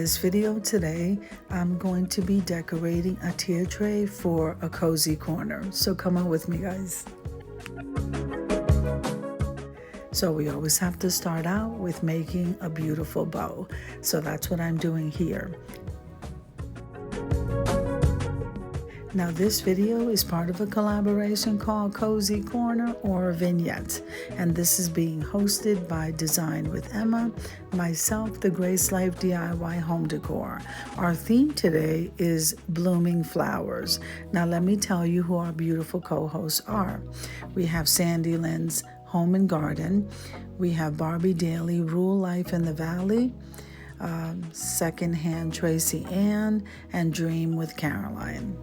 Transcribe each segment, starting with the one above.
this video today, I'm going to be decorating a tier tray for a cozy corner. So come on with me, guys. So we always have to start out with making a beautiful bow. So that's what I'm doing here. Now this video is part of a collaboration called Cozy Corner or Vignette, and this is being hosted by Design with Emma, myself, the Grace Life DIY Home Decor. Our theme today is blooming flowers. Now let me tell you who our beautiful co-hosts are. We have Sandy Lynn's Home and Garden. We have Barbie Daly, Rule Life in the Valley, Secondhand Tracy Ann, and Dream with Caroline.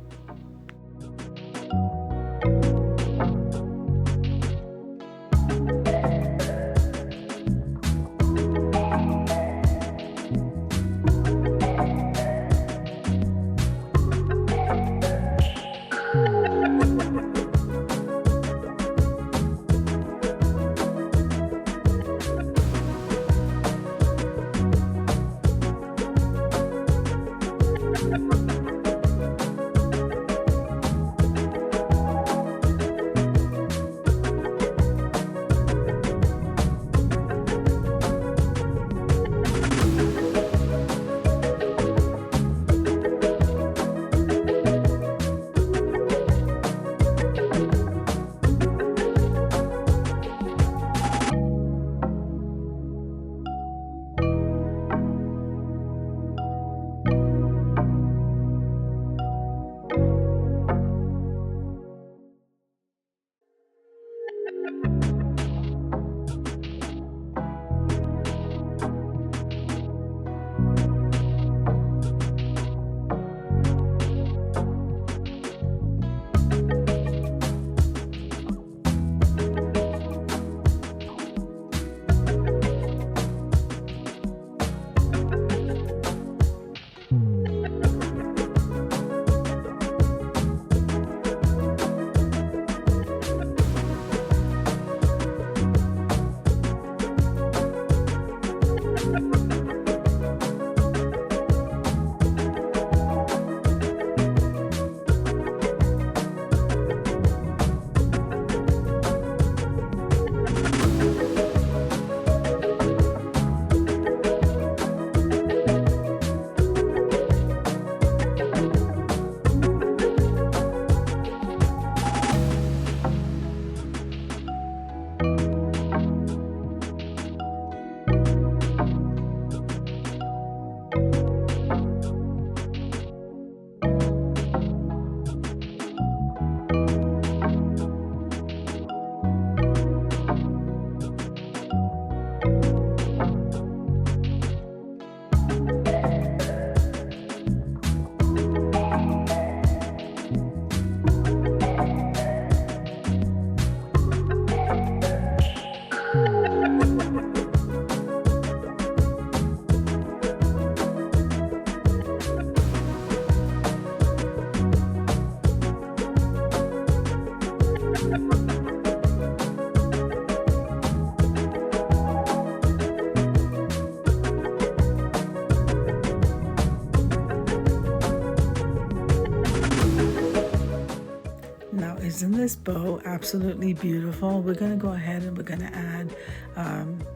Isn't this bow absolutely beautiful? We're going to go ahead and we're going to add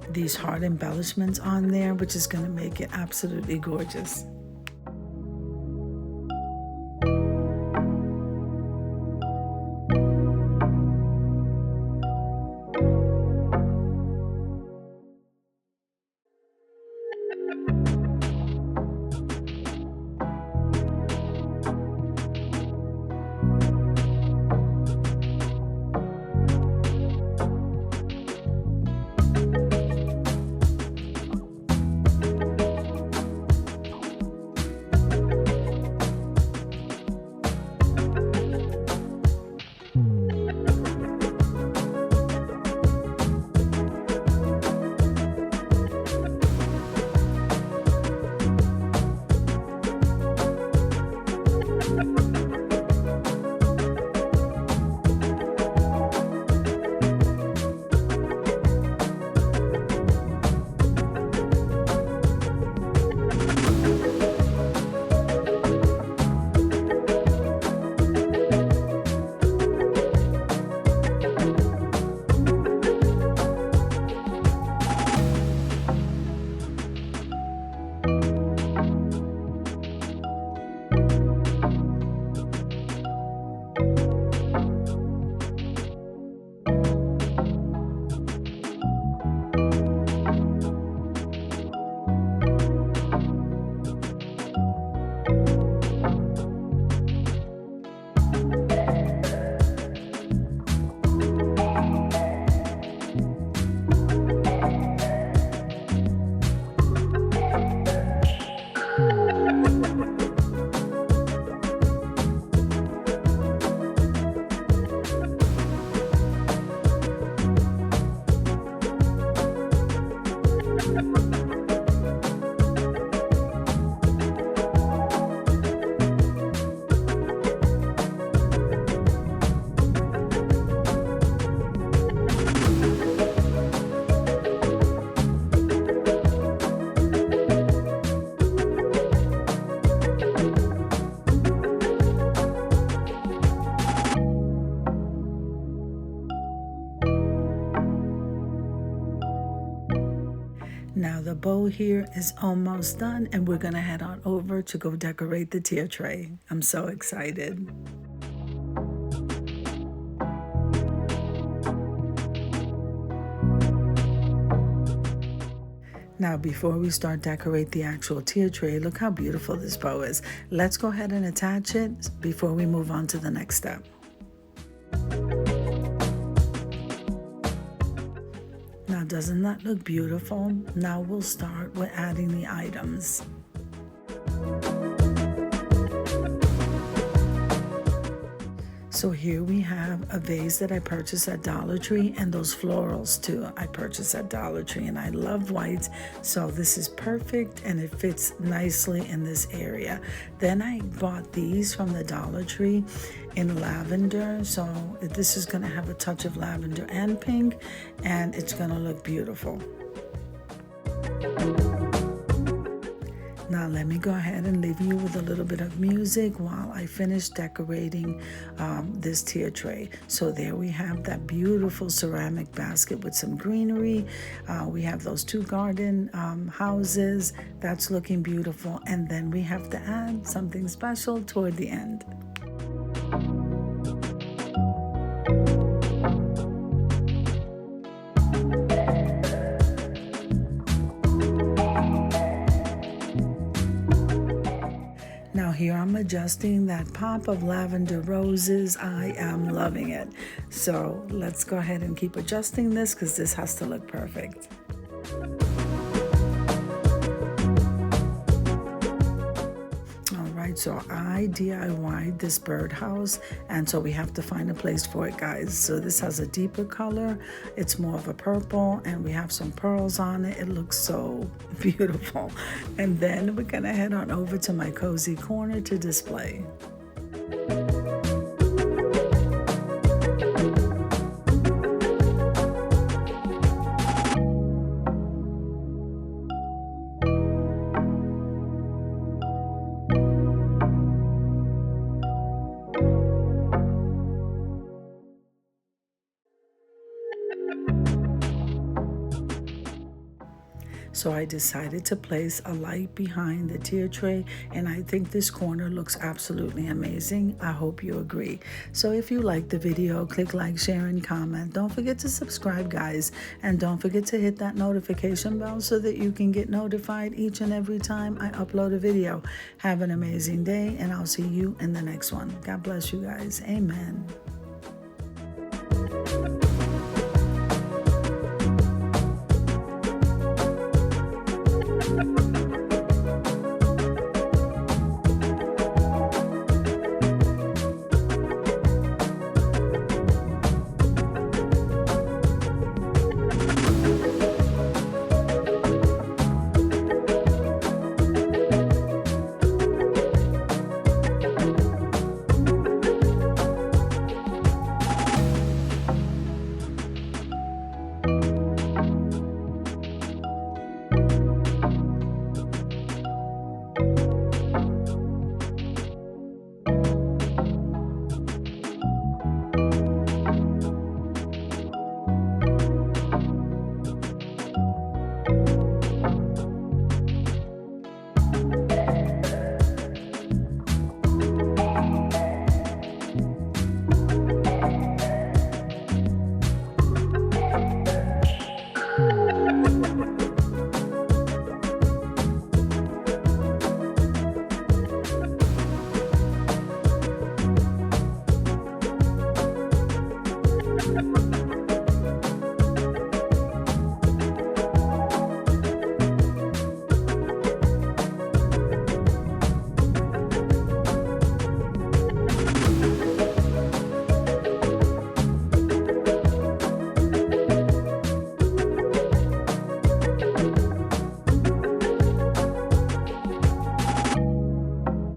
these heart embellishments on there, which is going to make it absolutely gorgeous. bow here is almost done, and we're gonna head on over to go decorate the tier tray. I'm so excited. Now, before we start decorate the actual tier tray, look how beautiful this bow is. Let's go ahead and attach it before we move on to the next step. Now, doesn't that look beautiful? Now we'll start with adding the items. So here we have a vase that I purchased at Dollar Tree, and those florals too I purchased at Dollar Tree, and I love white, so this is perfect and it fits nicely in this area. Then I bought these from the Dollar Tree in lavender, so this is going to have a touch of lavender and pink, and it's going to look beautiful. Now let me go ahead and leave you with a little bit of music while I finish decorating this tier tray. So there we have that beautiful ceramic basket with some greenery. We have those two garden houses. That's looking beautiful. And then we have to add something special toward the end. Now here I'm adjusting that pop of lavender roses. I am loving it. So let's go ahead and keep adjusting this because this has to look perfect. So I DIY'd this birdhouse, and so we have to find a place for it, guys. So this has a deeper color. It's more of a purple, and we have some pearls on it. It looks so beautiful. And then we're gonna head on over to my cozy corner to display. So I decided to place a light behind the tier tray, and I think this corner looks absolutely amazing. I hope you agree. So if you like the video, click like, share, and comment. Don't forget to subscribe, guys, and don't forget to hit that notification bell so that you can get notified each and every time I upload a video. Have an amazing day, and I'll see you in the next one. God bless you guys. Amen.